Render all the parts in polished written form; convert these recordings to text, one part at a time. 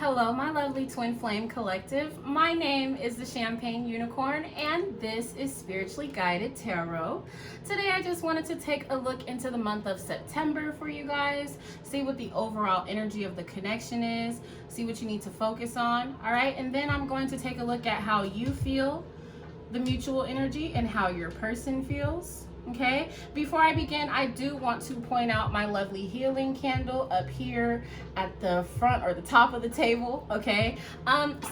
Hello, my lovely twin flame collective. My name is the Champagne Unicorn, and this is Spiritually Guided Tarot. Today, I just wanted to take a look into the month of September for you guys, see what the overall energy of the connection is, see what you need to focus on, all right? And then I'm going to take a look at how you feel, the mutual energy, and how your person feels. Okay, before I begin, I do want to point out my lovely healing candle up here at the front or the top of the table. Okay,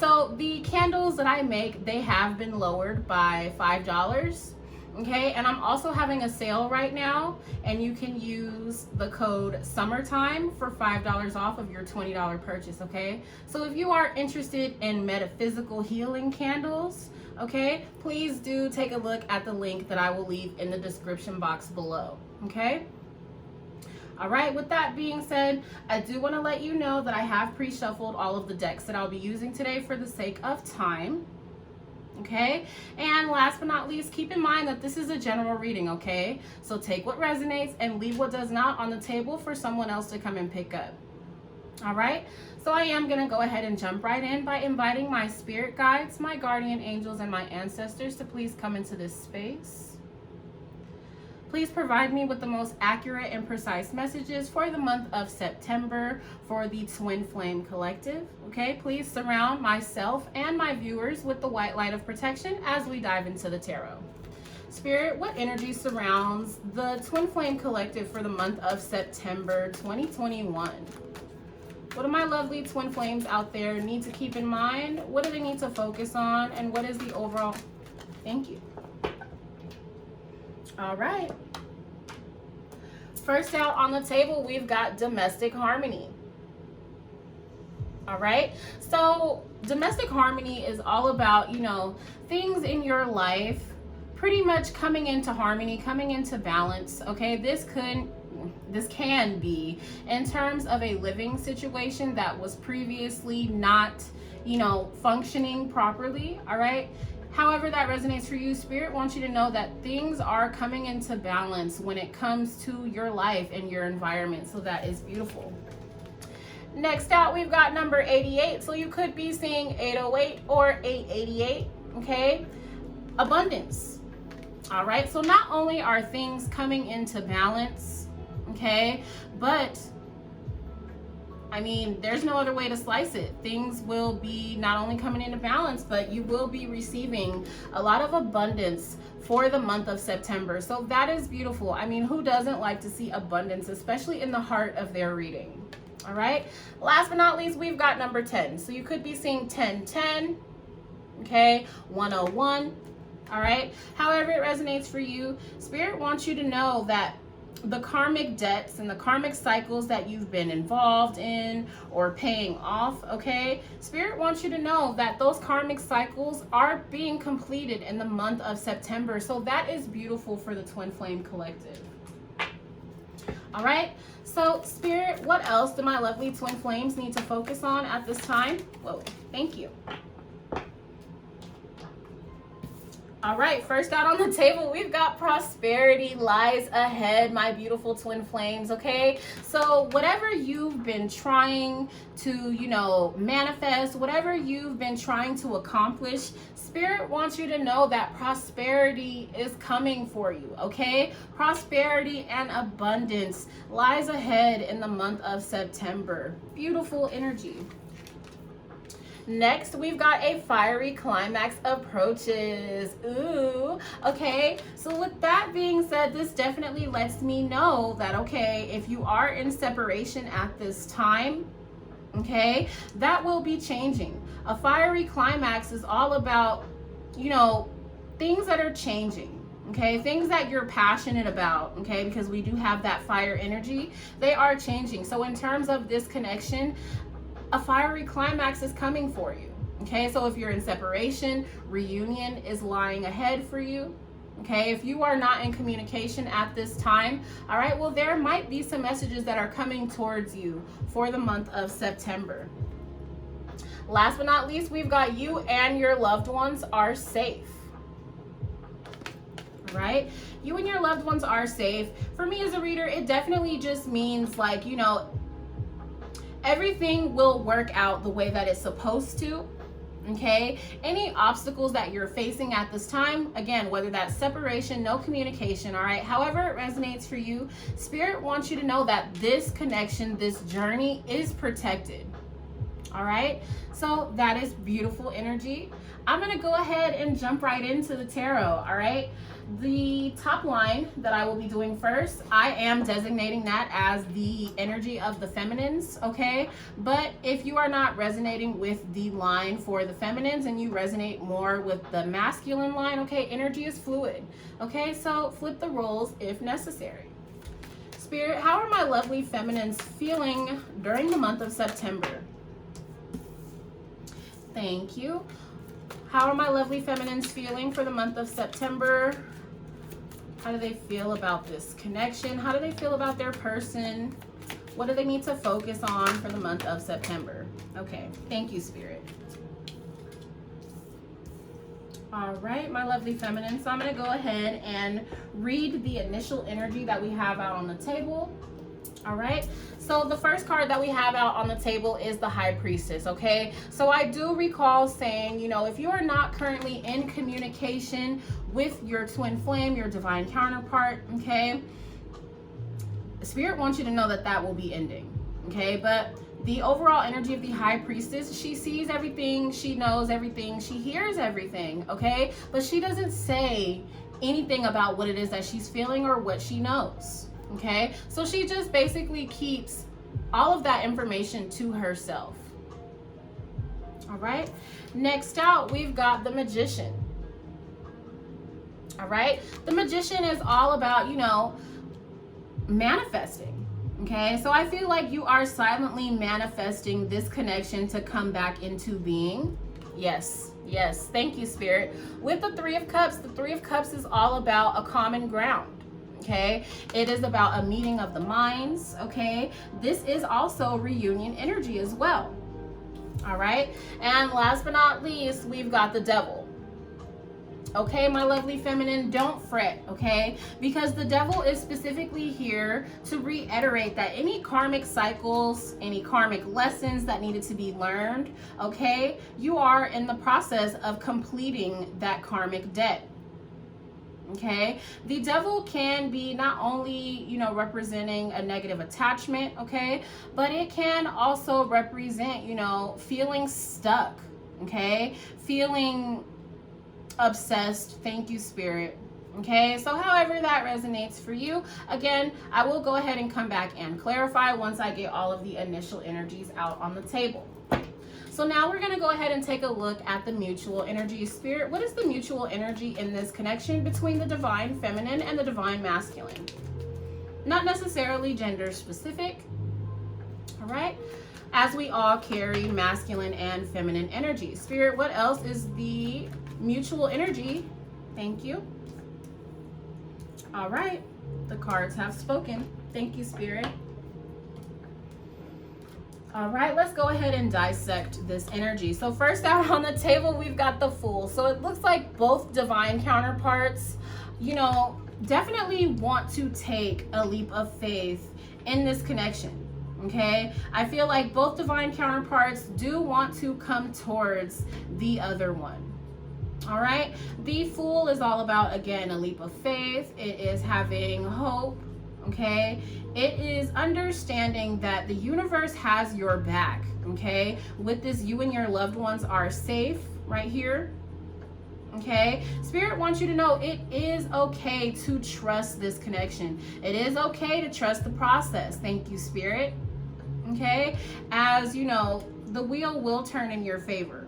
so the candles that I make, they have been lowered by $5. Okay, and I'm also having a sale right now, and you can use the code summertime for $5 off of your $20 purchase. Okay, so if you are interested in metaphysical healing candles, okay, please do take a look at the link that I will leave in the description box below. Okay, all right, with that being said, I do want to let you know that I have pre-shuffled all of the decks that I'll be using today for the sake of time. Okay, and last but not least, keep in mind that this is a general reading. Okay, so take what resonates and leave what does not on the table for someone else to come and pick up. All right, so I am going to go ahead and jump right in by inviting my spirit guides, my guardian angels, and my ancestors to please come into this space. Please provide me with the most accurate and precise messages for the month of September for the Twin Flame Collective. Okay, please surround myself and my viewers with the white light of protection as we dive into the tarot. Spirit, what energy surrounds the Twin Flame Collective for the month of September 2021? What do my lovely twin flames out there need to keep in mind? What do they need to focus on? And what is the overall? Thank you. All right. First out on the table, we've got domestic harmony. All right. So domestic harmony is all about, things in your life pretty much coming into harmony, coming into balance. Okay. This can be in terms of a living situation that was previously not, functioning properly. All right. However that resonates for you, Spirit wants you to know that things are coming into balance when it comes to your life and your environment. So that is beautiful. Next out, we've got number 88. So you could be seeing 808 or 888. Okay. Abundance. All right. So not only are things coming into balance, okay, but there's no other way to slice it. Things will be not only coming into balance, but you will be receiving a lot of abundance for the month of September. So that is beautiful. Who doesn't like to see abundance, especially in the heart of their reading? All right. Last but not least, we've got number 10. So you could be seeing 1010, okay, 101. All right. However it resonates for you, Spirit wants you to know that the karmic debts and the karmic cycles that you've been involved in or paying off, okay, Spirit wants you to know that those karmic cycles are being completed in the month of September. So that is beautiful for the Twin Flame Collective. All right, so Spirit, what else do my lovely twin flames need to focus on at this time? Whoa, thank you. All right, first out on the table, we've got prosperity lies ahead, my beautiful twin flames, okay? So whatever you've been trying to, manifest, whatever you've been trying to accomplish, Spirit wants you to know that prosperity is coming for you, okay? Prosperity and abundance lies ahead in the month of September. Beautiful energy. Next, we've got a fiery climax approaches. Ooh, okay. So with that being said, this definitely lets me know that, okay, if you are in separation at this time, okay, that will be changing. A fiery climax is all about, things that are changing. Okay, things that you're passionate about, okay, because we do have that fire energy, they are changing. So in terms of this connection, a fiery climax is coming for you. Okay, so if you're in separation, reunion is lying ahead for you. Okay, if you are not in communication at this time, all right, well, there might be some messages that are coming towards you for the month of September. Last but not least, we've got you and your loved ones are safe. Right? You and your loved ones are safe. For me as a reader, it definitely just means everything will work out the way that it's supposed to. Okay, any obstacles that you're facing at this time, again, whether that's separation, no communication, all right, however it resonates for you, Spirit wants you to know that this connection, this journey is protected. All right, so that is beautiful energy. I'm going to go ahead and jump right into the tarot. All right, the top line that I will be doing first, I am designating that as the energy of the feminines, okay? But if you are not resonating with the line for the feminines and you resonate more with the masculine line, okay, energy is fluid, okay? So flip the roles if necessary. Spirit, how are my lovely feminines feeling during the month of September? Thank you. How are my lovely feminines feeling for the month of September? How do they feel about this connection? How do they feel about their person? What do they need to focus on for the month of September? Okay, thank you, Spirit. All right, my lovely feminines. So I'm going to go ahead and read the initial energy that we have out on the table. All right, so the first card that we have out on the table is the High Priestess, okay? So I do recall saying, you know, if you are not currently in communication with your twin flame, your divine counterpart, okay, Spirit wants you to know that that will be ending, okay? But the overall energy of the High Priestess, she sees everything, she knows everything, she hears everything, okay? But she doesn't say anything about what it is that she's feeling or what she knows. Okay, so she just basically keeps all of that information to herself. All right, next out, we've got the Magician. All right, the Magician is all about, you know, manifesting. Okay, so I feel like you are silently manifesting this connection to come back into being. Yes, yes, thank you, Spirit. With the Three of Cups, the Three of Cups is all about a common ground. Okay, it is about a meeting of the minds. Okay, this is also reunion energy as well. All right, and last but not least, we've got the Devil. Okay, my lovely feminine, don't fret, okay? Because the Devil is specifically here to reiterate that any karmic cycles, any karmic lessons that needed to be learned, okay, you are in the process of completing that karmic debt. Okay, the Devil can be not only, you know, representing a negative attachment, okay, but it can also represent, you know, feeling stuck, okay, feeling obsessed. Thank you, Spirit. Okay, so however that resonates for you, again, I will go ahead and come back and clarify once I get all of the initial energies out on the table. So now we're going to go ahead and take a look at the mutual energy. Spirit, what is the mutual energy in this connection between the divine feminine and the divine masculine? Not necessarily gender specific, all right? As we all carry masculine and feminine energy. Spirit, what else is the mutual energy? Thank you. All right, the cards have spoken. Thank you, Spirit. All right, let's go ahead and dissect this energy. So first out on the table, we've got the Fool. So it looks like both divine counterparts, you know, definitely want to take a leap of faith in this connection, okay? I feel like both divine counterparts do want to come towards the other one. All right, the Fool is all about, again, a leap of faith. It is having hope, okay? It is understanding that the universe has your back, okay? With this, you and your loved ones are safe right here, okay? Spirit wants you to know it is okay to trust this connection. It is okay to trust the process. Thank you, Spirit, okay? As you know, the wheel will turn in your favor.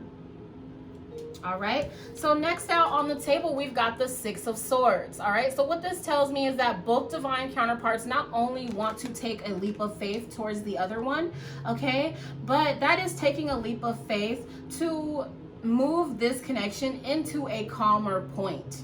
All right, so next out on the table, we've got the Six of Swords. All right, so what this tells me is that both divine counterparts not only want to take a leap of faith towards the other one, okay, but that is taking a leap of faith to move this connection into a calmer point.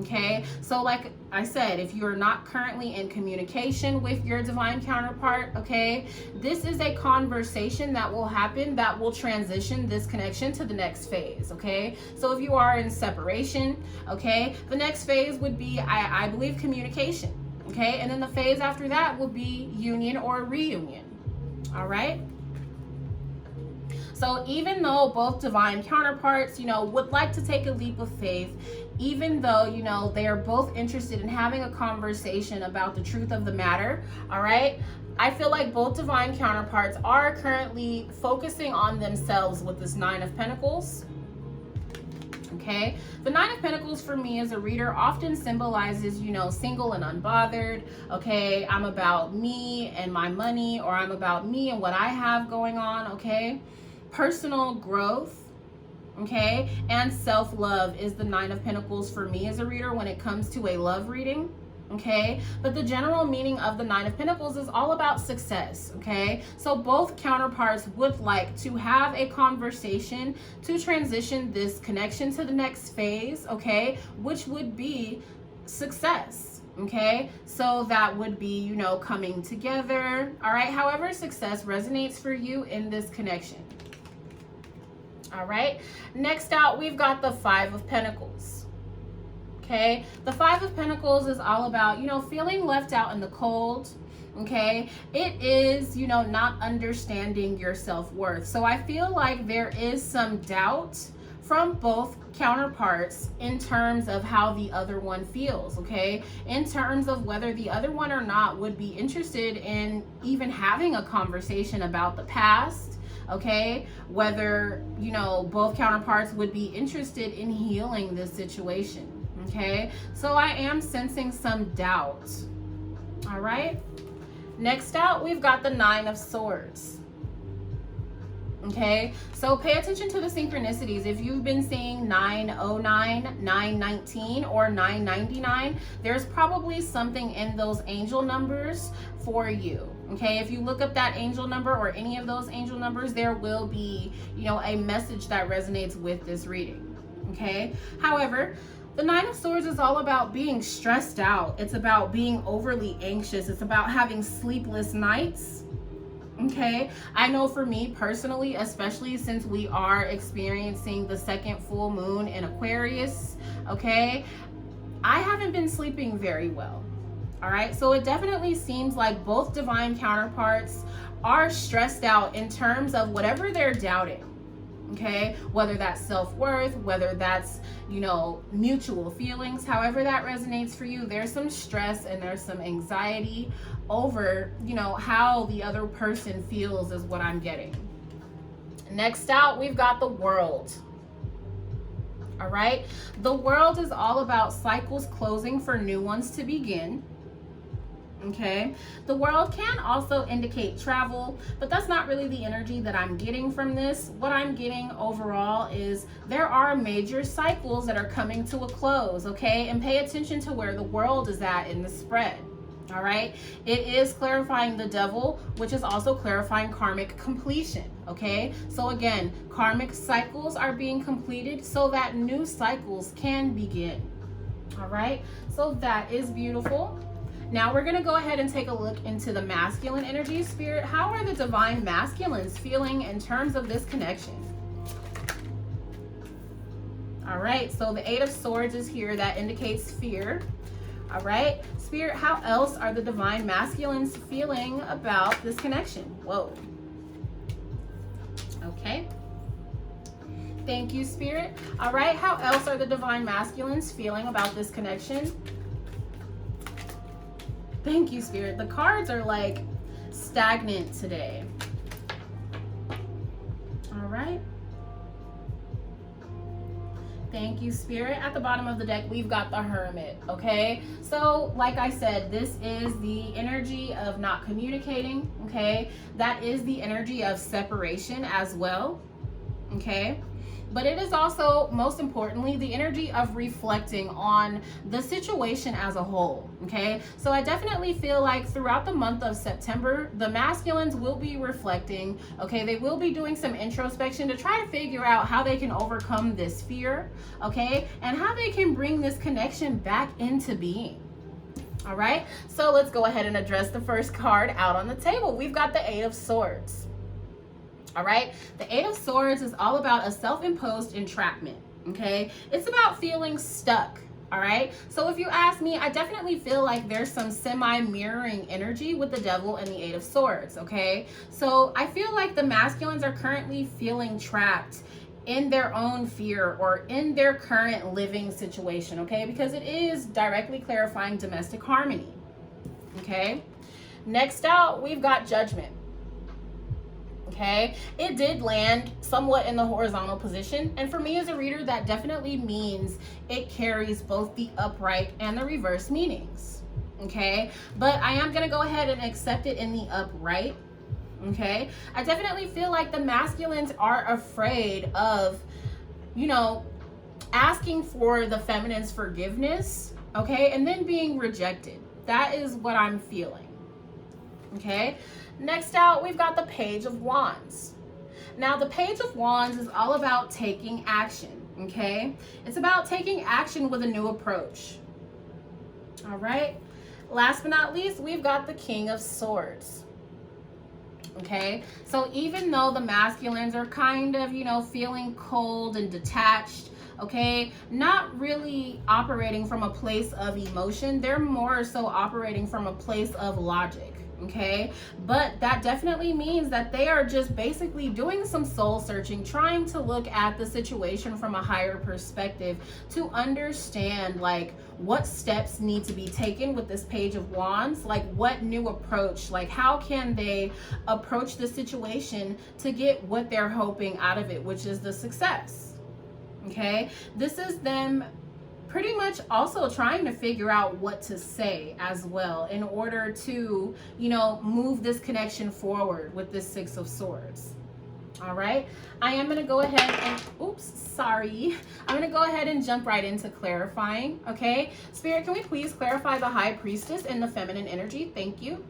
Okay, so like I said, if you're not currently in communication with your divine counterpart, okay, this is a conversation that will happen that will transition this connection to the next phase. Okay, so if you are in separation, okay, the next phase would be, I believe, communication. Okay, and then the phase after that would be union or reunion. All right, So even though both divine counterparts, you know, would like to take a leap of faith, even though, you know, they are both interested in having a conversation about the truth of the matter, all right, I feel like both divine counterparts are currently focusing on themselves with this Nine of Pentacles. Okay, the Nine of Pentacles for me as a reader often symbolizes, you know, single and unbothered. Okay, I'm about me and my money, or I'm about me and what I have going on. Okay, personal growth. Okay, and self-love is the Nine of Pentacles for me as a reader when it comes to a love reading. Okay, but the general meaning of the Nine of Pentacles is all about success. Okay, so both counterparts would like to have a conversation to transition this connection to the next phase, okay, which would be success. Okay, so that would be, you know, coming together. All right, however success resonates for you in this connection. All right, next out we've got the Five of Pentacles. Okay, the Five of Pentacles is all about, you know, feeling left out in the cold. Okay, it is, you know, not understanding your self-worth. So I feel like there is some doubt from both counterparts in terms of how the other one feels. Okay, in terms of whether the other one or not would be interested in even having a conversation about the past. Okay, whether, you know, both counterparts would be interested in healing this situation. Okay, so I am sensing some doubt. All right, next out we've got the Nine of Swords. Okay, so pay attention to the synchronicities. If you've been seeing 909, 919, or 999, there's probably something in those angel numbers for you. Okay, if you look up that angel number or any of those angel numbers, there will be, you know, a message that resonates with this reading. Okay, however, the Nine of Swords is all about being stressed out. It's about being overly anxious. It's about having sleepless nights. Okay, I know for me personally, especially since we are experiencing the second full moon in Aquarius, okay, I haven't been sleeping very well. All right, so it definitely seems like both divine counterparts are stressed out in terms of whatever they're doubting. Okay, whether that's self-worth, whether that's, you know, mutual feelings, however that resonates for you, there's some stress and there's some anxiety over, you know, how the other person feels is what I'm getting. Next out, we've got the World. All right, the World is all about cycles closing for new ones to begin. Okay, the World can also indicate travel, but that's not really the energy that I'm getting from this. What I'm getting overall is there are major cycles that are coming to a close. Okay, and pay attention to where the World is at in the spread. All right, it is clarifying the Devil, which is also clarifying karmic completion. Okay, so again, karmic cycles are being completed so that new cycles can begin. All right, so that is beautiful. Now we're going to go ahead and take a look into the masculine energy. Spirit, how are the divine masculines feeling in terms of this connection? All right, so the Eight of Swords is here. That indicates fear. All right, Spirit, how else are the divine masculines feeling about this connection? Whoa. Okay. Thank you, Spirit. All right, how else are the divine masculines feeling about this connection? Thank you, Spirit. The cards are like stagnant today. All right. Thank you, Spirit. At the bottom of the deck, we've got the Hermit, okay? So, like I said, this is the energy of not communicating, okay? That is the energy of separation as well, okay? But it is also, most importantly, the energy of reflecting on the situation as a whole, okay? So I definitely feel like throughout the month of September, the masculines will be reflecting, okay? They will be doing some introspection to try to figure out how they can overcome this fear, okay? And how they can bring this connection back into being. All right, so let's go ahead and address the first card out on the table. We've got the Eight of Swords. All right, the Eight of Swords is all about a self-imposed entrapment, okay? It's about feeling stuck, All right. So if you ask me, I definitely feel like there's some semi-mirroring energy with the Devil and the Eight of Swords. Okay. So I feel like the masculines are currently feeling trapped in their own fear or in their current living situation. Okay. Because it is directly clarifying domestic harmony. Okay. Next out, we've got Judgment. Okay, it did land somewhat in the horizontal position, and for me as a reader, that definitely means it carries both the upright and the reverse meanings. Okay, but I am going to go ahead and accept it in the upright. Okay, I definitely feel like the masculines are afraid of, you know, asking for the feminine's forgiveness, okay, and then being rejected. That is what I'm feeling. Okay, next out, we've got the Page of Wands. Now, the Page of Wands is all about taking action, okay? It's about taking action with a new approach. All right, last but not least, we've got the King of Swords. Okay, so even though the masculines are kind of, you know, feeling cold and detached, okay, not really operating from a place of emotion, they're more so operating from a place of logic. Okay, but that definitely means that they are just basically doing some soul searching, trying to look at the situation from a higher perspective to understand like what steps need to be taken with this Page of Wands, like what new approach, like how can they approach the situation to get what they're hoping out of it, which is the success. Okay, this is them pretty much also trying to figure out what to say as well in order to, you know, move this connection forward with this Six of Swords. All right, I am going to go ahead and, I'm going to go ahead and jump right into clarifying. Okay, Spirit, can we please clarify the High Priestess and the feminine energy? Thank you.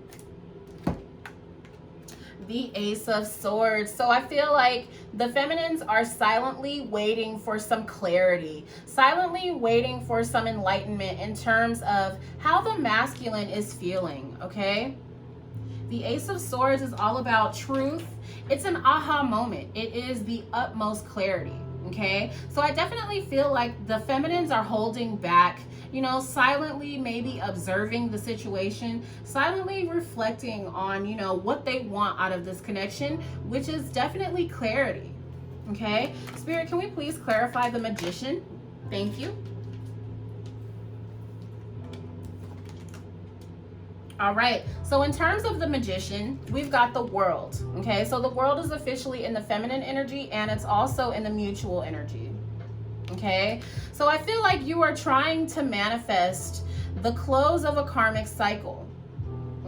The Ace of Swords. So I feel like the feminines are silently waiting for some clarity, silently waiting for some enlightenment in terms of how the masculine is feeling. Okay, the Ace of Swords is all about truth. It's an aha moment. It is the utmost clarity. Okay, so I definitely feel like the feminines are holding back, you know, silently maybe observing the situation, silently reflecting on, you know, what they want out of this connection, which is definitely clarity. Okay, Spirit, can we please clarify the Magician? Thank you. All right, so in terms of the Magician, we've got the World. Okay, so the World is officially in the feminine energy and it's also in the mutual energy. Okay, so I feel like you are trying to manifest the close of a karmic cycle.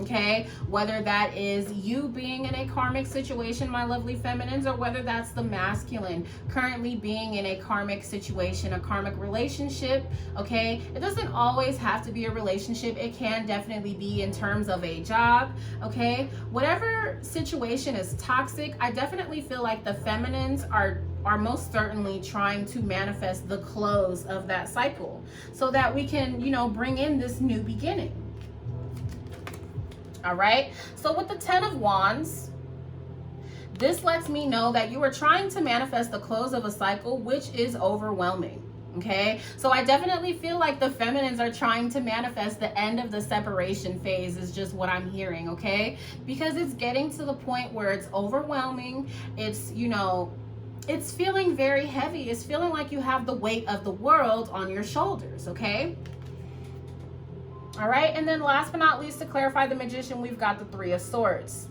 Okay, whether that is you being in a karmic situation, my lovely feminines, or whether that's the masculine currently being in a karmic situation, a karmic relationship. Okay, it doesn't always have to be a relationship. It can definitely be in terms of a job. Okay, whatever situation is toxic, I definitely feel like the feminines are most certainly trying to manifest the close of that cycle so that we can, you know, bring in this new beginning. All right, so with the Ten of Wands, this lets me know that you are trying to manifest the close of a cycle, which is overwhelming. Okay, so I definitely feel like the feminines are trying to manifest the end of the separation phase is just what I'm hearing. Okay, because it's getting to the point where it's overwhelming. It's, you know, it's feeling very heavy. It's feeling like you have the weight of the world on your shoulders. Okay. All right, and then last but not least, to clarify the Magician, we've got the Three of Swords.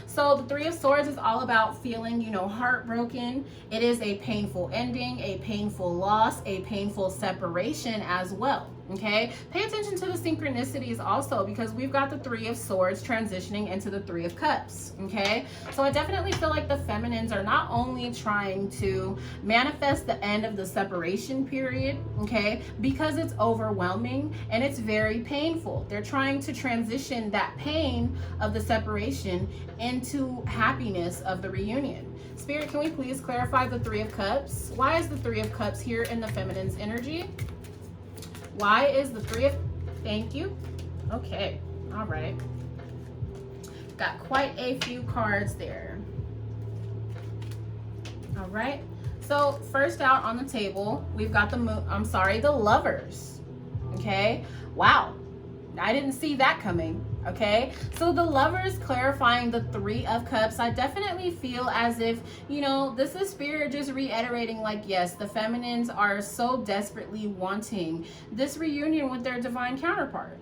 So the Three of Swords is all about feeling, you know, heartbroken. It is a painful ending, a painful loss, a painful separation as well. Okay, pay attention to the synchronicities also, because we've got the Three of Swords transitioning into the Three of Cups. Okay, so I definitely feel like the feminines are not only trying to manifest the end of the separation period, okay, because it's overwhelming and it's very painful. They're trying to transition that pain of the separation into happiness of the reunion. Spirit, can we please clarify the Three of Cups? Why is the Three of Cups here in the feminine's energy? Why is the Three of... Thank you. Okay. All right. Got quite a few cards there. All right. So first out on the table, we've got the Lovers. Okay, wow, I didn't see that coming. Okay, so the Lovers clarifying the Three of Cups. I definitely feel as if, you know, this is Spirit just reiterating, like, yes, the feminines are so desperately wanting this reunion with their divine counterpart.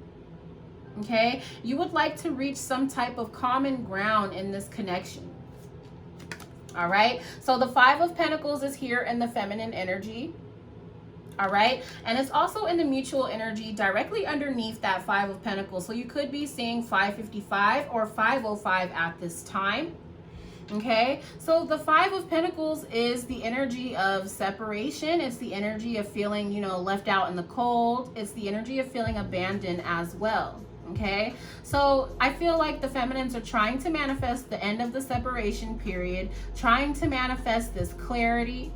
Okay, you would like to reach some type of common ground in this connection. All right, so the Five of Pentacles is here in the feminine energy. All right, and it's also in the mutual energy directly underneath that Five of Pentacles. So you could be seeing 555 or 505 at this time. Okay, so the Five of Pentacles is the energy of separation. It's the energy of feeling, you know, left out in the cold. It's the energy of feeling abandoned as well. Okay, so I feel like the feminines are trying to manifest the end of the separation period, trying to manifest this clarity.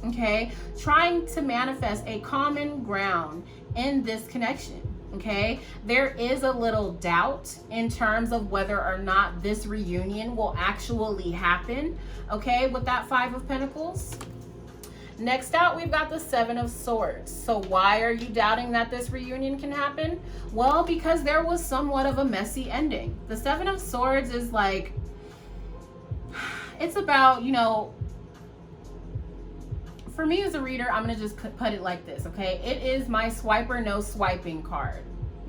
Okay, trying to manifest a common ground in this connection. Okay, there is a little doubt in terms of whether or not this reunion will actually happen. Okay, with that Five of Pentacles. Next out, we've got the Seven of Swords. So why are you doubting that this reunion can happen? Well, because there was somewhat of a messy ending. The Seven of Swords is like, it's about, you know, for me as a reader, I'm going to just put it like this, okay? It is my swiper no swiping card,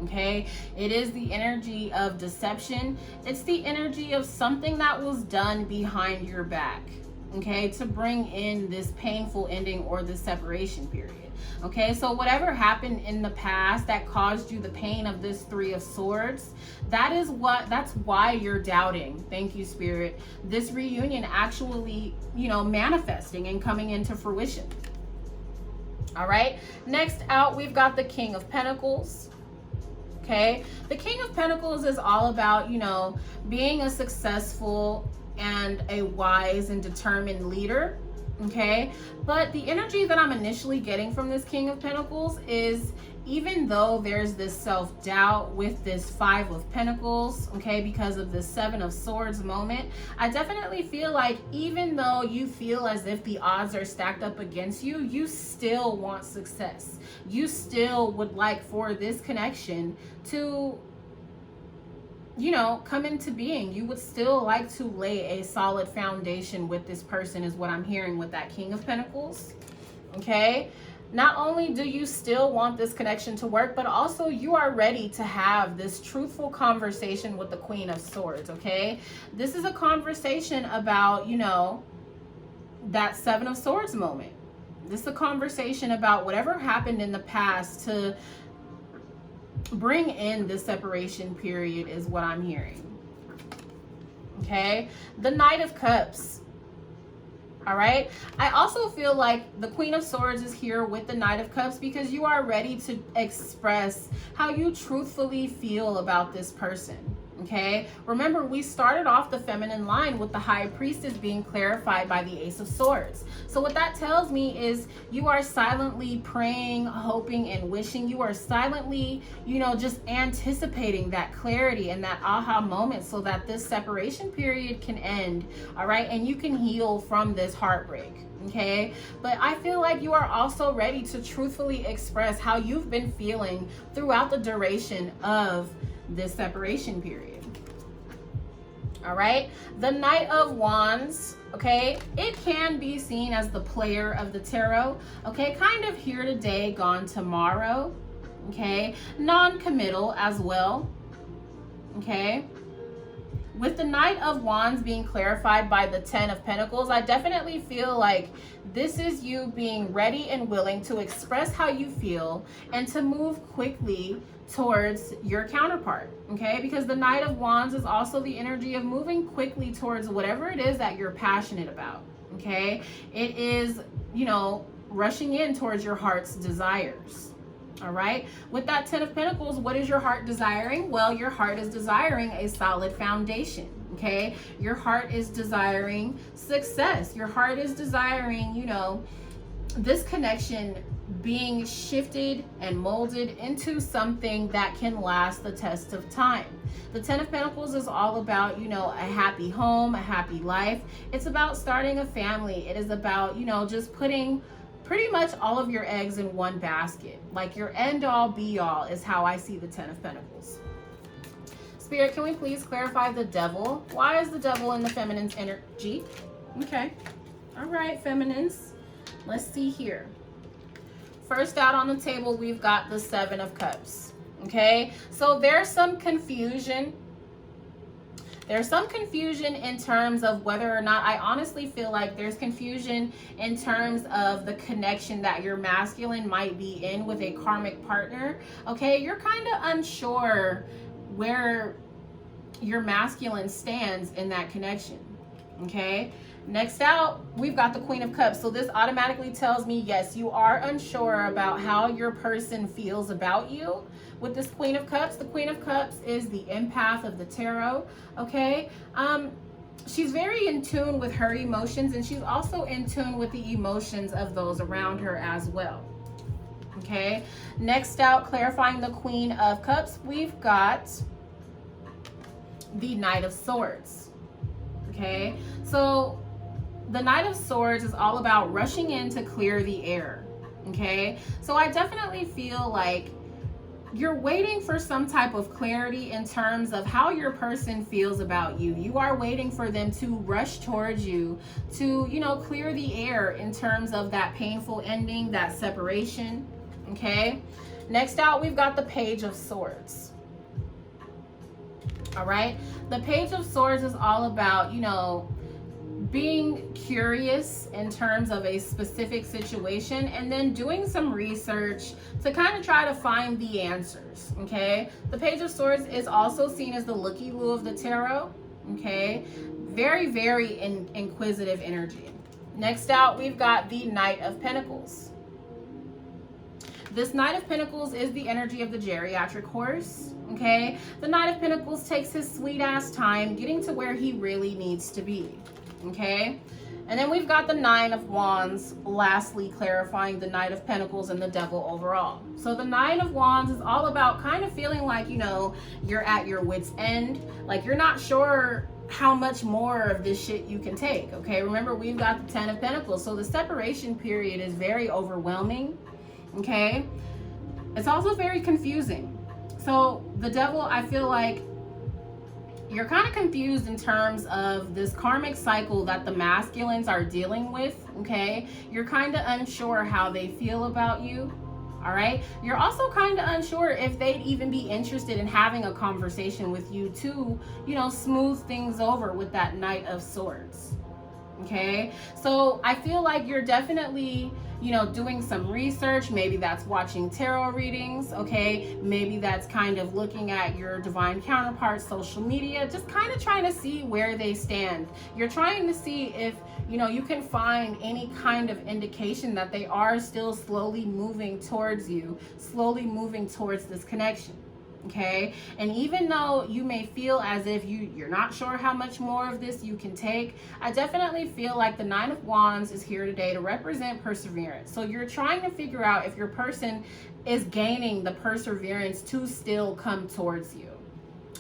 okay? It is the energy of deception. It's the energy of something that was done behind your back, okay, to bring in this painful ending or this separation period. Okay, so whatever happened in the past that caused you the pain of this Three of Swords, that's why you're doubting, thank you, Spirit, this reunion actually, you know, manifesting and coming into fruition. All right, next out, we've got the King of Pentacles. Okay, the King of Pentacles is all about, you know, being a successful and a wise and determined leader. Okay, but the energy that I'm initially getting from this King of Pentacles is, even though there's this self-doubt with this Five of Pentacles, okay, because of the Seven of Swords moment, I definitely feel like even though you feel as if the odds are stacked up against you, you still want success. You still would like for this connection to, you know, come into being. You would still like to lay a solid foundation with this person, is what I'm hearing with that King of Pentacles. Okay, not only do you still want this connection to work, but also you are ready to have this truthful conversation with the Queen of Swords. Okay, this is a conversation about, you know, that Seven of Swords moment. This is a conversation about whatever happened in the past to bring in the separation period, is what I'm hearing. Okay, the Knight of Cups. All right, I also feel like the Queen of Swords is here with the Knight of Cups because you are ready to express how you truthfully feel about this person. Okay, remember, we started off the feminine line with the High Priestess being clarified by the Ace of Swords. So what that tells me is you are silently praying, hoping, and wishing. You are silently, you know, just anticipating that clarity and that aha moment so that this separation period can end. All right, and you can heal from this heartbreak. Okay, but I feel like you are also ready to truthfully express how you've been feeling throughout the duration of this separation period. All right, the Knight of Wands. Okay, it can be seen as the player of the tarot. Okay, kind of here today, gone tomorrow. Okay, non-committal as well. Okay, with the Knight of Wands being clarified by the Ten of Pentacles, I definitely feel like this is you being ready and willing to express how you feel and to move quickly towards your counterpart. Okay, because the Knight of Wands is also the energy of moving quickly towards whatever it is that you're passionate about. Okay, it is, you know, rushing in towards your heart's desires. All right, with that Ten of Pentacles, what is your heart desiring? Well, your heart is desiring a solid foundation. Okay, your heart is desiring success. Your heart is desiring, you know, this connection being shifted and molded into something that can last the test of time. The Ten of Pentacles is all about, you know, a happy home, a happy life. It's about starting a family. It is about, you know, just putting pretty much all of your eggs in one basket. Like your end all be all is how I see the 10 of Pentacles. Spirit, can we please clarify the devil? Why is the devil in the feminine's energy? Okay. All right, feminines. Let's see here. First out on the table, we've got the 7 of Cups. Okay. So there's some confusion. There's some confusion in terms of whether or not, I honestly feel like there's confusion in terms of the connection that your masculine might be in with a karmic partner. Okay, you're kind of unsure where your masculine stands in that connection. Okay, next out, we've got the Queen of Cups. So this automatically tells me, yes, you are unsure about how your person feels about you. With this Queen of Cups, the Queen of Cups is the empath of the tarot, okay? She's very in tune with her emotions, and she's also in tune with the emotions of those around her as well, okay? Next out, clarifying the Queen of Cups, we've got the Knight of Swords, okay? So the Knight of Swords is all about rushing in to clear the air, okay? So I definitely feel like you're waiting for some type of clarity in terms of how your person feels about you. You are waiting for them to rush towards you to, you know, clear the air in terms of that painful ending, that separation, okay? Next out, we've got the Page of Swords. All right? The Page of Swords is all about, you know, being curious in terms of a specific situation and then doing some research to kind of try to find the answers, okay? The Page of Swords is also seen as the looky-loo of the tarot, okay? Very, very inquisitive energy. Next out, we've got the Knight of Pentacles. This Knight of Pentacles is the energy of the geriatric horse, okay? The Knight of Pentacles takes his sweet-ass time getting to where he really needs to be. Okay, and then we've got the 9 of Wands, lastly clarifying the Knight of Pentacles and the Devil overall. So the 9 of Wands is all about kind of feeling like, you know, you're at your wit's end, like you're not sure how much more of this shit you can take. Okay, remember, we've got the 10 of Pentacles, so the separation period is very overwhelming. Okay, it's also very confusing. So the Devil, I feel like you're kind of confused in terms of this karmic cycle that the masculines are dealing with, okay? You're kind of unsure how they feel about you, all right? You're also kind of unsure if they'd even be interested in having a conversation with you to, you know, smooth things over with that Knight of Swords, okay? So I feel like you're definitely, you know, doing some research. Maybe that's watching tarot readings, okay? Maybe that's kind of looking at your divine counterpart's social media, just kind of trying to see where they stand. You're trying to see if, you know, you can find any kind of indication that they are still slowly moving towards you, slowly moving towards this connection. Okay, and even though you may feel as if you're not sure how much more of this you can take, I definitely feel like the 9 of Wands is here today to represent perseverance. So you're trying to figure out if your person is gaining the perseverance to still come towards you.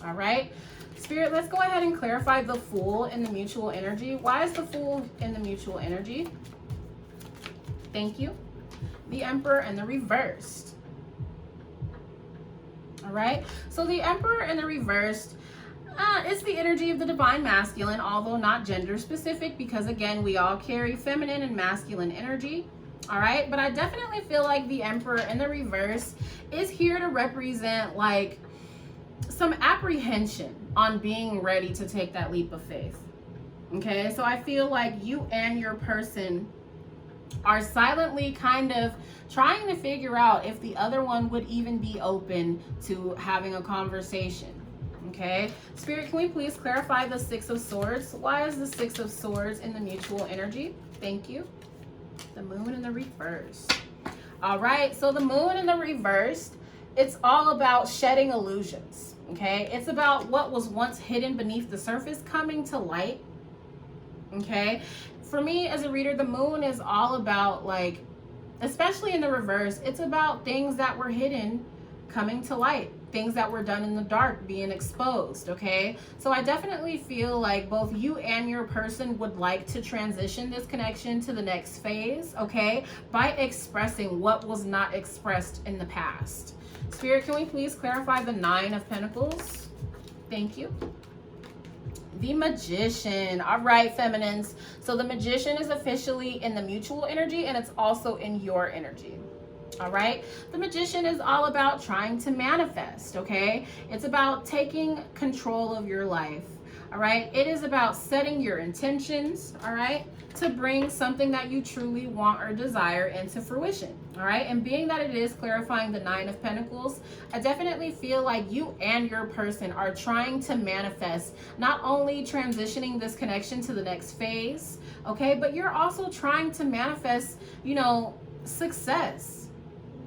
All right, Spirit, let's go ahead and clarify the Fool in the mutual energy. Why is the Fool in the mutual energy? Thank you. The Emperor and the reversed. All right, so the Emperor in the reversed is the energy of the divine masculine, although not gender specific, because again, we all carry feminine and masculine energy. All right, but I definitely feel like the Emperor in the reverse is here to represent like some apprehension on being ready to take that leap of faith. Okay, so I feel like you and your person are silently kind of trying to figure out if the other one would even be open to having a conversation. Okay, Spirit, can we please clarify the 6 of Swords? Why is the 6 of Swords in the mutual energy? Thank you. The Moon in the reverse. All right, so the Moon in the reversed, it's all about shedding illusions. Okay, it's about what was once hidden beneath the surface coming to light. Okay, for me as a reader, the Moon is all about, like, especially in the reverse, it's about things that were hidden coming to light. things that were done in the dark being exposed, okay? So I definitely feel like both you and your person would like to transition this connection to the next phase, okay? By expressing what was not expressed in the past. Spirit, can we please clarify the Nine of Pentacles? Thank you. The Magician. All right, feminines. So the Magician is officially in the mutual energy, and it's also in your energy. All right, the Magician is all about trying to manifest, okay? It's about taking control of your life. All right, it is about setting your intentions, all right, to bring something that you truly want or desire into fruition. All right, and being that it is clarifying the Nine of Pentacles, I definitely feel like you and your person are trying to manifest not only transitioning this connection to the next phase, okay, but you're also trying to manifest, you know, success.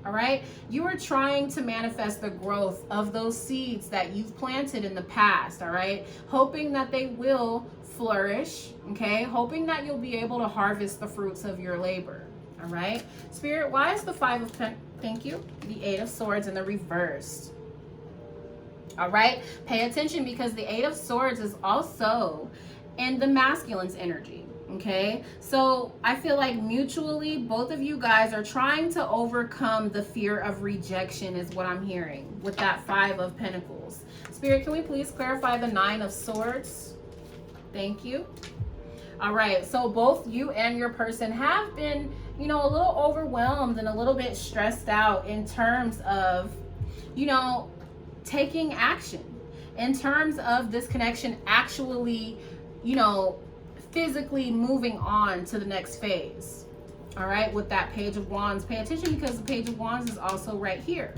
All right, you are trying to manifest the growth of those seeds that you've planted in the past. All right, hoping that they will flourish, okay, hoping that you'll be able to harvest the fruits of your labor. All right, Spirit, why is the Five of Pentacles, thank you, the Eight of Swords in the reverse? All right, pay attention, because the Eight of Swords is also in the masculine's energy. Okay, so I feel like mutually both of you guys are trying to overcome the fear of rejection, is what I'm hearing with that Five of Pentacles. Spirit, can we please clarify the Nine of Swords? Thank you. All right, so both you and your person have been, you know, a little overwhelmed and a little bit stressed out in terms of, you know, taking action, in terms of this connection actually, you know, physically moving on to the next phase. All right, with that Page of Wands, pay attention, because the Page of Wands is also right here.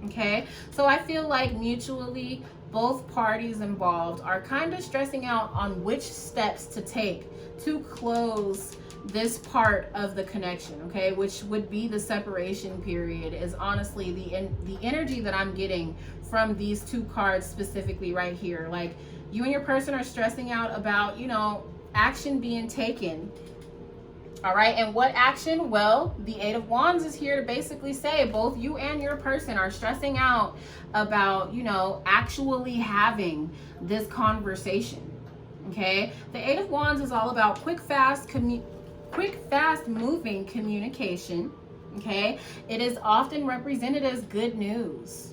Okay, so I feel like mutually both parties involved are kind of stressing out on which steps to take to close this part of the connection, okay, which would be the separation period. Is honestly the energy that I'm getting from these two cards specifically right here. Like, you and your person are stressing out about, you know, action being taken. All right, and what action? Well, the Eight of Wands is here to basically say both you and your person are stressing out about, you know, actually having this conversation. Okay, the Eight of Wands is all about quick, fast moving communication. Okay, it is often represented as good news.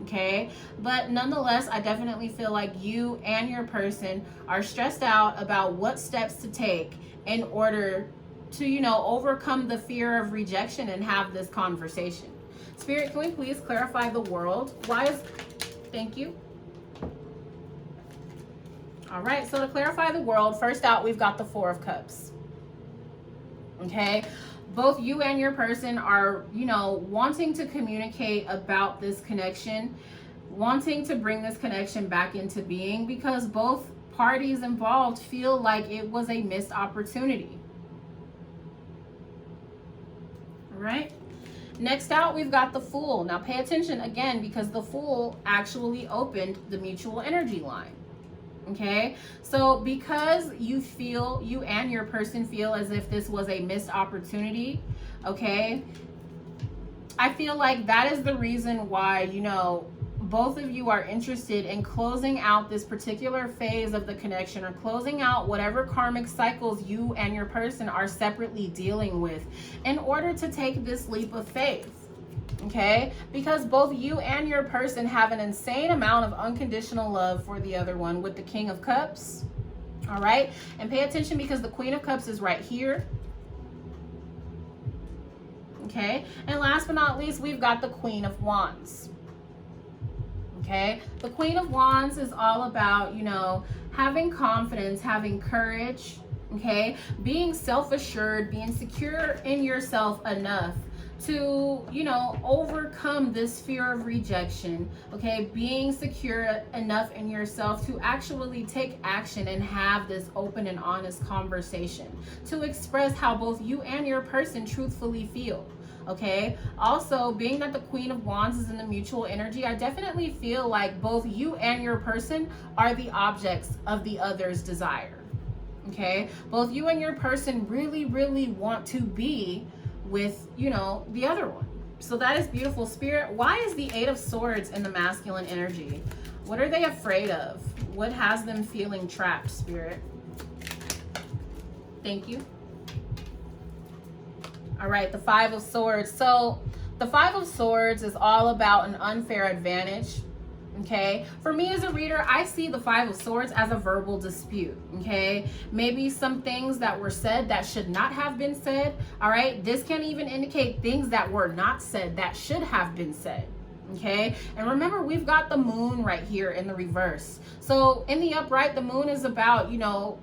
Okay, but nonetheless, I definitely feel like you and your person are stressed out about what steps to take in order to, you know, overcome the fear of rejection and have this conversation. Spirit, can we please clarify the World? Why is, thank you. All right, so to clarify the World, first out, we've got the Four of Cups. Okay, both you and your person are, you know, wanting to communicate about this connection, wanting to bring this connection back into being, because both parties involved feel like it was a missed opportunity. All right. Next out, we've got the Fool. Now pay attention again, because the Fool actually opened the mutual energy line. Okay, so because you and your person feel as if this was a missed opportunity, okay, I feel like that is the reason why, you know, both of you are interested in closing out this particular phase of the connection, or closing out whatever karmic cycles you and your person are separately dealing with, in order to take this leap of faith. Okay, because both you and your person have an insane amount of unconditional love for the other one with the King of Cups. All right, and pay attention, because the Queen of Cups is right here. Okay, and last but not least, we've got the Queen of Wands. Okay, the Queen of Wands is all about, you know, having confidence, having courage, okay, being self-assured, being secure in yourself enough to, you know, overcome this fear of rejection, okay, being secure enough in yourself to actually take action and have this open and honest conversation to express how both you and your person truthfully feel. Okay, also, being that the Queen of Wands is in the mutual energy, I definitely feel like both you and your person are the objects of the other's desire. Okay, both you and your person really, really want to be with, you know, the other one. So that is beautiful, Spirit. Why is the Eight of Swords in the masculine energy? What are they afraid of? What has them feeling trapped, Spirit? Thank you. All right, the Five of Swords. So the Five of Swords is all about an unfair advantage. Okay, for me as a reader, I see the Five of Swords as a verbal dispute. Okay, maybe some things that were said that should not have been said. All right, this can even indicate things that were not said that should have been said. Okay, and remember, we've got the moon right here in the reverse. So in the upright, the moon is about, you know,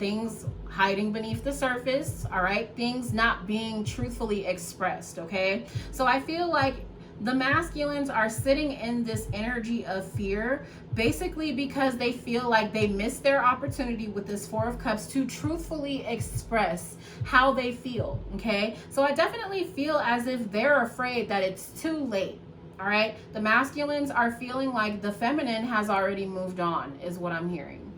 things hiding beneath the surface. All right, things not being truthfully expressed. Okay, so I feel like the masculines are sitting in this energy of fear, basically because they feel like they missed their opportunity with this Four of Cups to truthfully express how they feel. Okay, so I definitely feel as if they're afraid that it's too late. All right, the masculines are feeling like the feminine has already moved on, is what I'm hearing.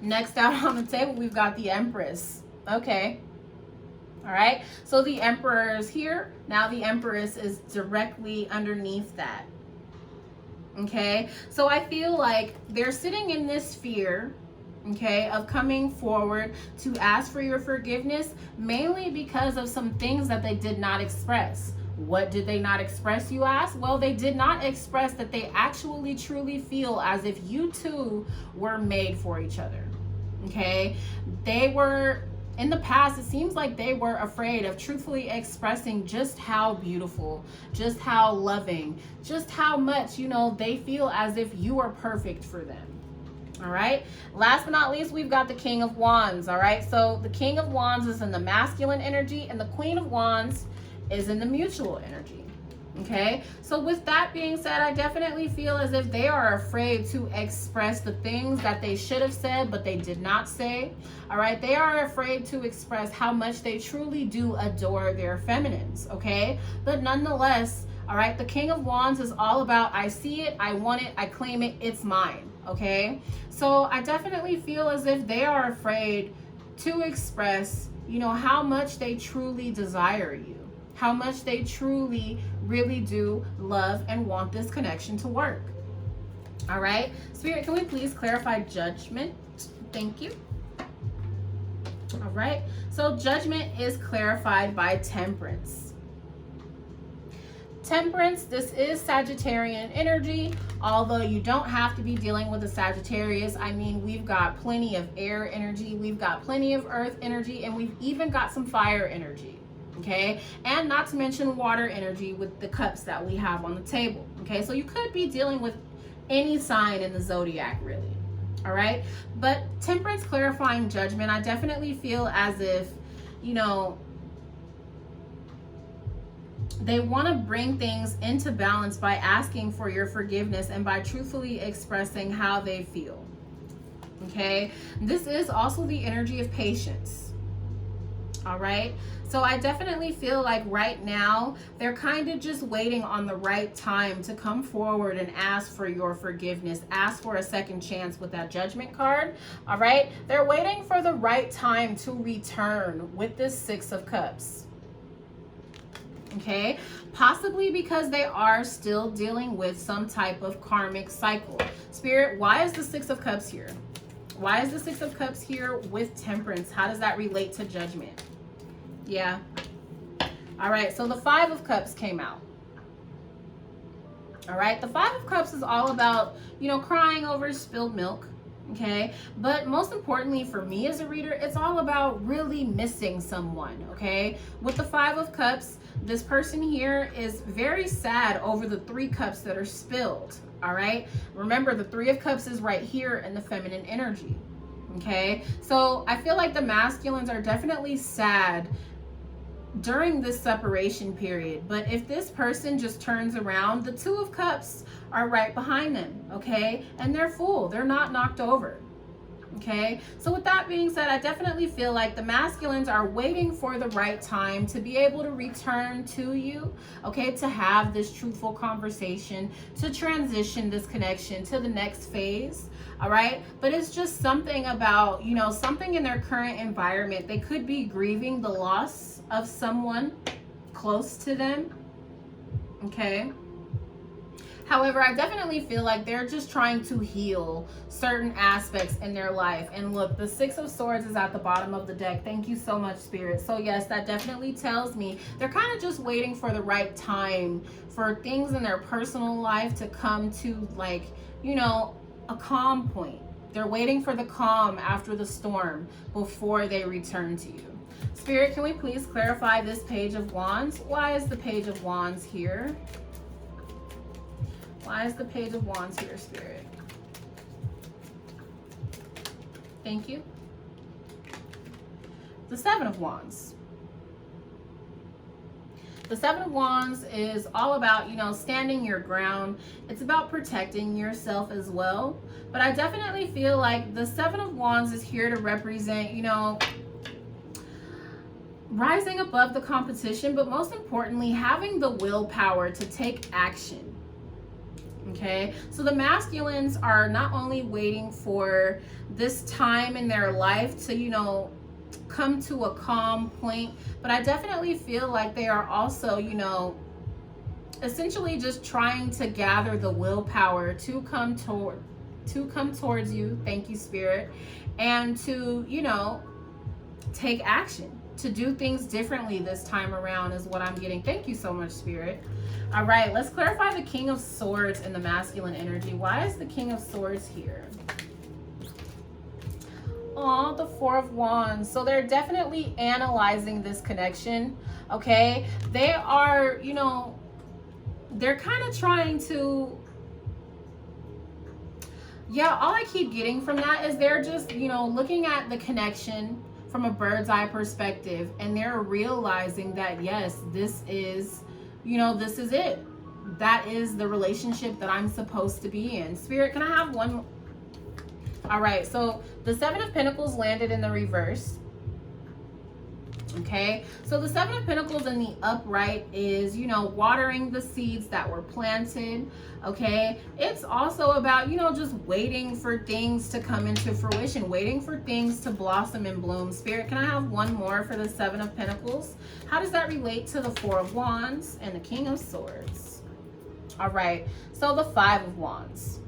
Next out on the table, we've got the Empress. Okay. All right, so the Emperor is here. Now the Empress is directly underneath that. Okay, so I feel like they're sitting in this fear, okay, of coming forward to ask for your forgiveness, mainly because of some things that they did not express. What did they not express, you ask? Well, they did not express that they actually truly feel as if you two were made for each other. Okay, they were, in the past, it seems like they were afraid of truthfully expressing just how beautiful, just how loving, just how much, you know, they feel as if you are perfect for them. All right, last but not least, we've got the King of Wands. All right, so the King of Wands is in the masculine energy and the Queen of Wands is in the mutual energy. Okay, so with that being said, I definitely feel as if they are afraid to express the things that they should have said, but they did not say. All right, they are afraid to express how much they truly do adore their feminines. Okay, but nonetheless, all right, the King of Wands is all about, I see it, I want it, I claim it, it's mine. Okay, so I definitely feel as if they are afraid to express, you know, how much they truly desire you, how much they truly really do love and want this connection to work. All right, Spirit, can we please clarify Judgment? Thank you. All right, so Judgment is clarified by Temperance. Temperance, this is Sagittarian energy, although you don't have to be dealing with a Sagittarius. I mean, we've got plenty of air energy, we've got plenty of earth energy, and we've even got some fire energy. Okay, and not to mention water energy with the cups that we have on the table. Okay, so you could be dealing with any sign in the zodiac, really. All right, but Temperance clarifying Judgment, I definitely feel as if, you know, they want to bring things into balance by asking for your forgiveness and by truthfully expressing how they feel. Okay, this is also the energy of patience. All right, so I definitely feel like right now they're kind of just waiting on the right time to come forward and ask for your forgiveness, ask for a second chance with that Judgment card. All right, they're waiting for the right time to return with this Six of Cups. Okay, possibly because they are still dealing with some type of karmic cycle. Spirit, why is the Six of Cups here? Why is the Six of Cups here with Temperance? How does that relate to Judgment? Yeah. All right, so the Five of Cups came out. All right, the Five of Cups is all about, you know, crying over spilled milk. Okay, but most importantly for me as a reader, it's all about really missing someone. Okay, with the Five of Cups, this person here is very sad over the Three Cups that are spilled. All right, remember the Three of Cups is right here in the feminine energy. Okay, so I feel like the masculines are definitely sad during this separation period, but if this person just turns around, the Two of Cups are right behind them. Okay, and they're full, they're not knocked over. Okay, so with that being said, I definitely feel like the masculines are waiting for the right time to be able to return to you. Okay, to have this truthful conversation, to transition this connection to the next phase. All right, but it's just something about, you know, something in their current environment. They could be grieving the loss of someone, close to them, okay? However, I definitely feel like they're just trying to heal certain aspects in their life. And look, the Six of Swords is at the bottom of the deck. Thank you so much, Spirit. So yes, that definitely tells me they're kind of just waiting for the right time for things in their personal life to come to, like, you know, a calm point. They're waiting for the calm after the storm before they return to you. Spirit, can we please clarify this Page of Wands? Why is the Page of Wands here? Why is the Page of Wands here, Spirit? Thank you. The Seven of Wands. The Seven of Wands is all about, you know, standing your ground. It's about protecting yourself as well. But I definitely feel like the Seven of Wands is here to represent, you know, rising above the competition, but most importantly, having the willpower to take action. Okay, so the masculines are not only waiting for this time in their life to, you know, come to a calm point, but I definitely feel like they are also, you know, essentially just trying to gather the willpower to come towards you. Thank you, Spirit. And to, you know, take action, to do things differently this time around is what I'm getting. Thank you so much, Spirit. All right, let's clarify the King of Swords in the masculine energy. Why is the King of Swords here? Oh, the Four of Wands. So they're definitely analyzing this connection, okay? They are, you know, they're kind of trying to, yeah, all I keep getting from that is they're just, you know, looking at the connection from a bird's eye perspective, and they're realizing that, yes, this is, you know, this is it. That is the relationship that I'm supposed to be in. Spirit, can I have one? All right, so the Seven of Pentacles landed in the reverse. Okay, so the Seven of Pentacles in the upright is, you know, watering the seeds that were planted. Okay, it's also about, you know, just waiting for things to come into fruition, waiting for things to blossom and bloom. Spirit, can I have one more for the Seven of Pentacles? How does that relate to the Four of Wands and the King of Swords? All right, so the Five of Wands.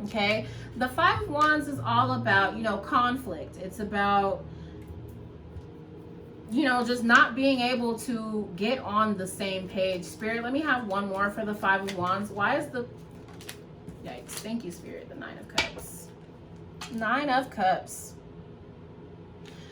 Okay, the Five of Wands is all about, you know, conflict. It's about, you know, just not being able to get on the same page. Spirit, let me have one more for the Five of Wands. Why is the, yikes, thank you, Spirit, the Nine of Cups. Nine of Cups.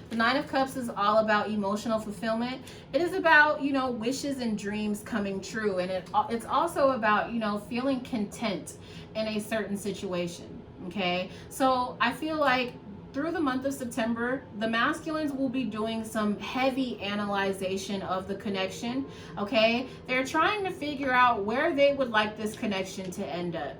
The Nine of Cups is all about emotional fulfillment. It is about, you know, wishes and dreams coming true. And it's also about, you know, feeling content in a certain situation. Okay, so I feel like through the month of September, the masculines will be doing some heavy analyzation of the connection, okay? They're trying to figure out where they would like this connection to end up,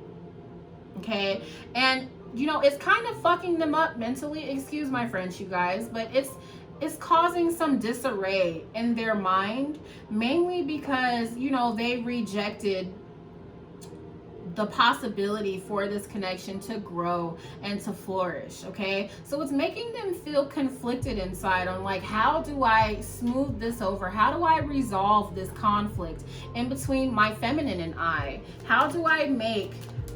okay? And, you know, it's kind of fucking them up mentally, excuse my French, you guys, but it's causing some disarray in their mind, mainly because, you know, they rejected the possibility for this connection to grow and to flourish, okay? So it's making them feel conflicted inside on, like, how do I smooth this over? How do I resolve this conflict in between my feminine and I? How do I make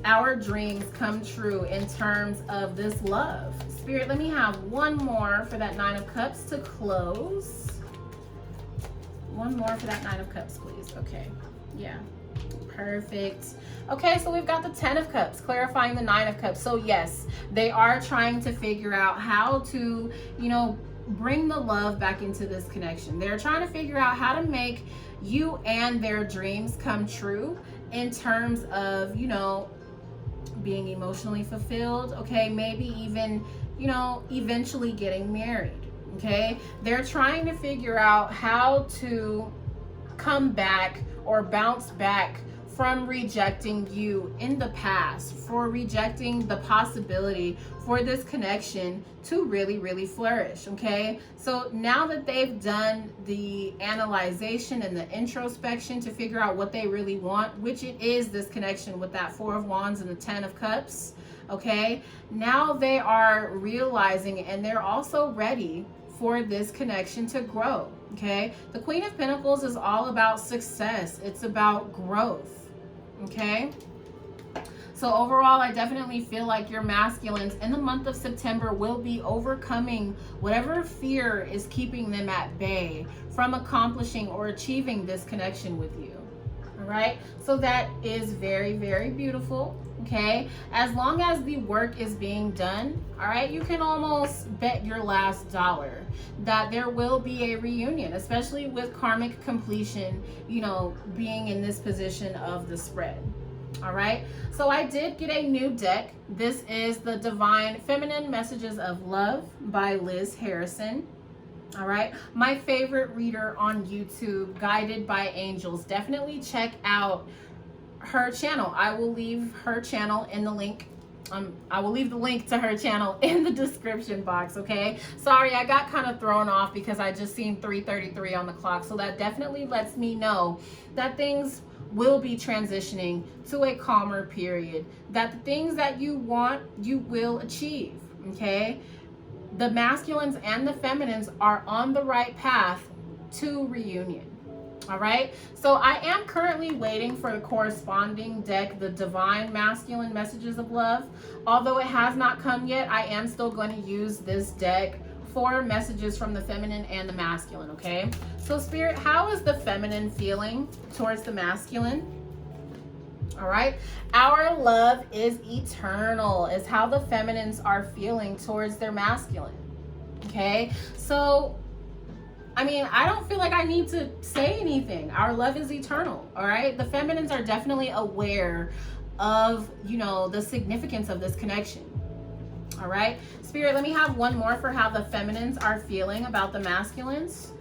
our dreams come true in terms of this love? Spirit, let me have one more for that Nine of Cups to close. One more for that Nine of Cups, please. Okay, yeah. Perfect. Okay, so we've got the Ten of Cups clarifying the Nine of Cups. So yes, they are trying to figure out how to, you know, bring the love back into this connection. They're trying to figure out how to make you and their dreams come true in terms of, you know, being emotionally fulfilled, okay? Maybe even, you know, eventually getting married, okay? They're trying to figure out how to come back or bounce back from rejecting you in the past, for rejecting the possibility for this connection to really, really flourish, okay? So now that they've done the analyzation and the introspection to figure out what they really want, which it is this connection with that Four of Wands and the Ten of Cups, okay? Now they are realizing, and they're also ready for this connection to grow, okay? The Queen of Pentacles is all about success. It's about growth, okay? So overall, I definitely feel like your masculines in the month of September will be overcoming whatever fear is keeping them at bay from accomplishing or achieving this connection with you. All right, so that is very, very beautiful. Okay, as long as the work is being done, all right, you can almost bet your last dollar that there will be a reunion, especially with karmic completion, you know, being in this position of the spread. All right, so I did get a new deck. This is the Divine Feminine Messages of Love by Liz Harrison. All right, my favorite reader on YouTube, Guided by Angels. Definitely check out her channel. I will leave her channel in the link. I will leave the link to her channel in the description box, okay? Sorry, I got kind of thrown off because I just seen 3:33 on the clock. So that definitely lets me know that things will be transitioning to a calmer period. That the things that you want, you will achieve, okay? The masculines and the feminines are on the right path to reunion. All right, so I am currently waiting for the corresponding deck, the Divine Masculine Messages of Love. Although it has not come yet, I am still going to use this deck for messages from the feminine and the masculine, okay? So Spirit, how is the feminine feeling towards the masculine? All right, our love is eternal is how the feminines are feeling towards their masculine, okay? So I mean, I don't feel like I need to say anything. Our love is eternal, all right? The feminines are definitely aware of, you know, the significance of this connection, all right? Spirit, let me have one more for how the feminines are feeling about the masculines.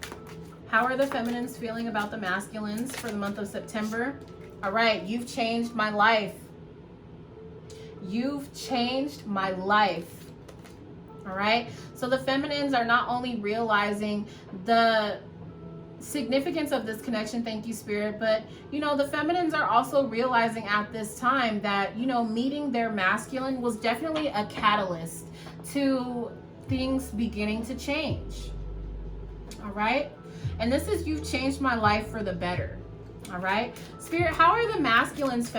How are the feminines feeling about the masculines for the month of September? All right, you've changed my life. You've changed my life. All right, so the feminines are not only realizing the significance of this connection, thank you Spirit, but you know, the feminines are also realizing at this time that, you know, meeting their masculine was definitely a catalyst to things beginning to change. All right, and this is you've changed my life for the better. All right, Spirit, how are the masculines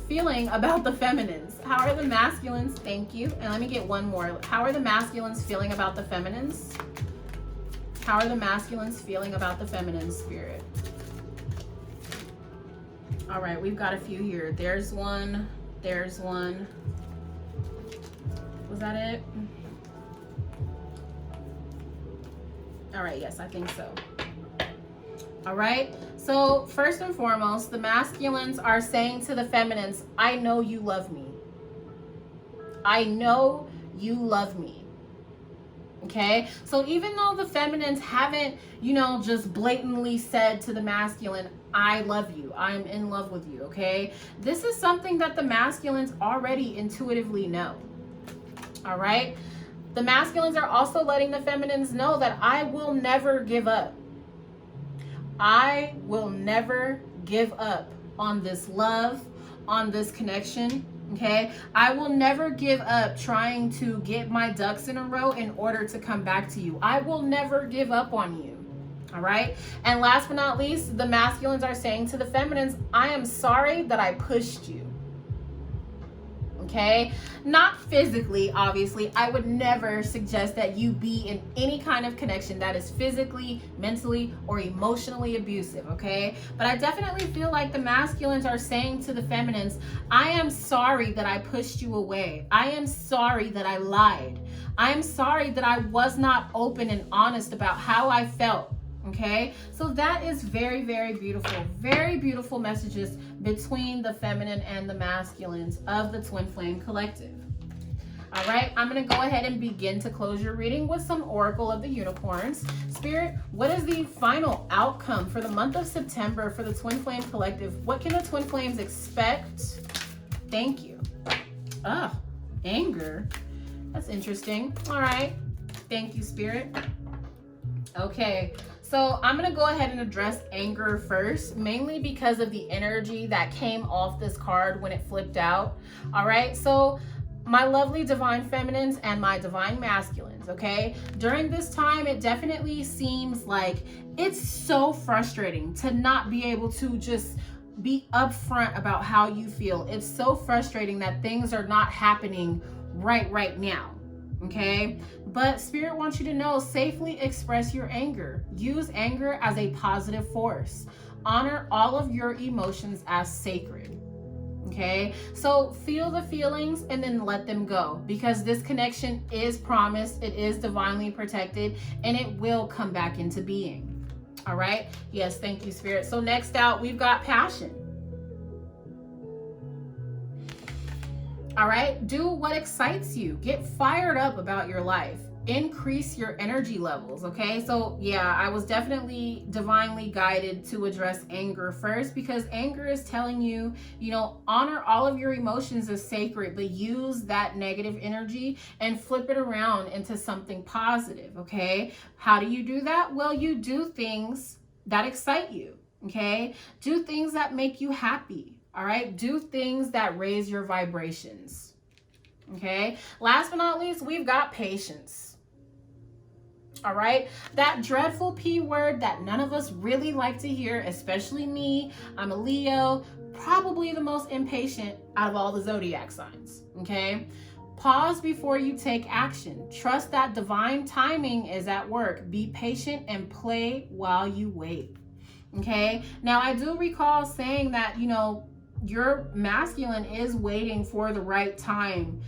feeling about the feminines? How are the masculines, thank you, and let me get one more. How are the masculines feeling about the feminines? How are the masculines feeling about the feminine, Spirit? All right, we've got a few here. There's one, there's one. Was that it? All right, yes, I think so. All right, so first and foremost, the masculines are saying to the feminines, I know you love me. I know you love me. Okay, so even though the feminines haven't, you know, just blatantly said to the masculine, I love you, I'm in love with you, okay? This is something that the masculines already intuitively know. All right, the masculines are also letting the feminines know that I will never give up. I will never give up on this love, on this connection, okay? I will never give up trying to get my ducks in a row in order to come back to you. I will never give up on you, all right? And last but not least, the masculines are saying to the feminines, I am sorry that I pushed you. Okay, not physically, obviously. I would never suggest that you be in any kind of connection that is physically, mentally, or emotionally abusive, okay? But I definitely feel like the masculines are saying to the feminines, I am sorry that I pushed you away. I am sorry that I lied. I am sorry that I was not open and honest about how I felt. Okay, so that is very, very beautiful messages between the feminine and the masculines of the Twin Flame Collective. All right, I'm going to go ahead and begin to close your reading with some Oracle of the Unicorns. Spirit, what is the final outcome for the month of September for the Twin Flame Collective? What can the Twin Flames expect? Thank you. Anger. That's interesting. All right, thank you, Spirit. Okay, so I'm going to go ahead and address anger first, mainly because of the energy that came off this card when it flipped out. All right, so my lovely divine feminines and my divine masculines, okay? During this time, it definitely seems like it's so frustrating to not be able to just be upfront about how you feel. It's so frustrating that things are not happening right now, okay? But Spirit wants you to know, safely express your anger. Use anger as a positive force. Honor all of your emotions as sacred. Okay, so feel the feelings and then let them go, because this connection is promised, it is divinely protected, and it will come back into being. All right, yes, thank you, Spirit. So next out, we've got passion. All right, do what excites you. Get fired up about your life. Increase your energy levels, okay? So yeah, I was definitely divinely guided to address anger first, because anger is telling you, you know, honor all of your emotions as sacred, but use that negative energy and flip it around into something positive, okay? How do you do that? Well, you do things that excite you, okay? Do things that make you happy, all right? Do things that raise your vibrations, okay? Last but not least, we've got patience. All right, that dreadful P word that none of us really like to hear, especially me. I'm a Leo, probably the most impatient out of all the zodiac signs, okay? Pause before you take action. Trust that divine timing is at work. Be patient and play while you wait, okay? Now, I do recall saying that, you know, your masculine is waiting for the right time,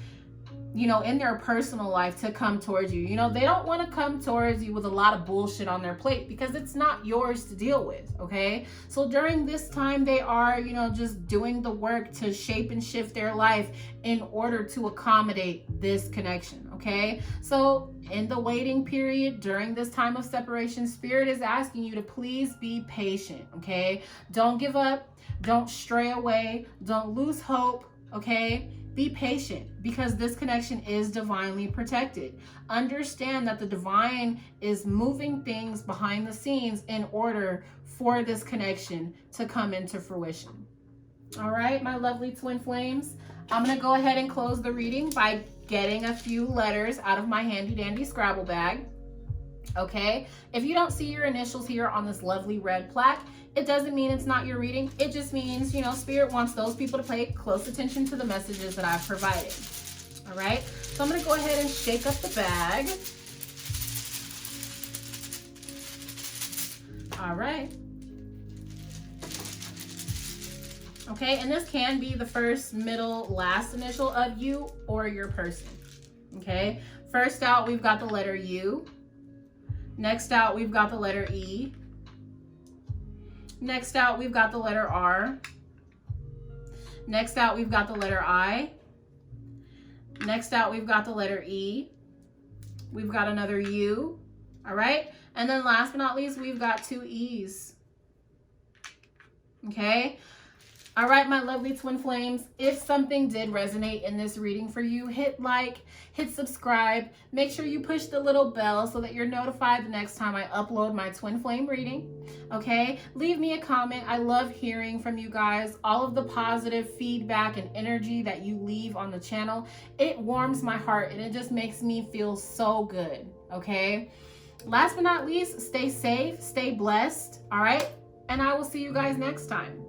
you know, in their personal life to come towards you. You know, they don't want to come towards you with a lot of bullshit on their plate, because it's not yours to deal with, okay? So during this time, they are, you know, just doing the work to shape and shift their life in order to accommodate this connection, okay? So in the waiting period, during this time of separation, Spirit is asking you to please be patient, okay? Don't give up, don't stray away, don't lose hope, okay? Be patient, because this connection is divinely protected. Understand that the divine is moving things behind the scenes in order for this connection to come into fruition. All right, my lovely twin flames, I'm going to go ahead and close the reading by getting a few letters out of my handy dandy Scrabble bag. Okay, if you don't see your initials here on this lovely red plaque, it doesn't mean it's not your reading. It just means, you know, Spirit wants those people to pay close attention to the messages that I've provided. All right, so I'm going to go ahead and shake up the bag. All right. Okay, and this can be the first, middle, last initial of you or your person. Okay, first out, we've got the letter U. Next out, we've got the letter E. Next out, we've got the letter R. Next out, we've got the letter I. Next out, we've got the letter E. We've got another U. All right. And then last but not least, we've got two E's. Okay. All right, my lovely twin flames, if something did resonate in this reading for you, hit like, hit subscribe, make sure you push the little bell so that you're notified the next time I upload my twin flame reading, okay? Leave me a comment. I love hearing from you guys. All of the positive feedback and energy that you leave on the channel, it warms my heart and it just makes me feel so good, okay? Last but not least, stay safe, stay blessed, all right? And I will see you guys next time.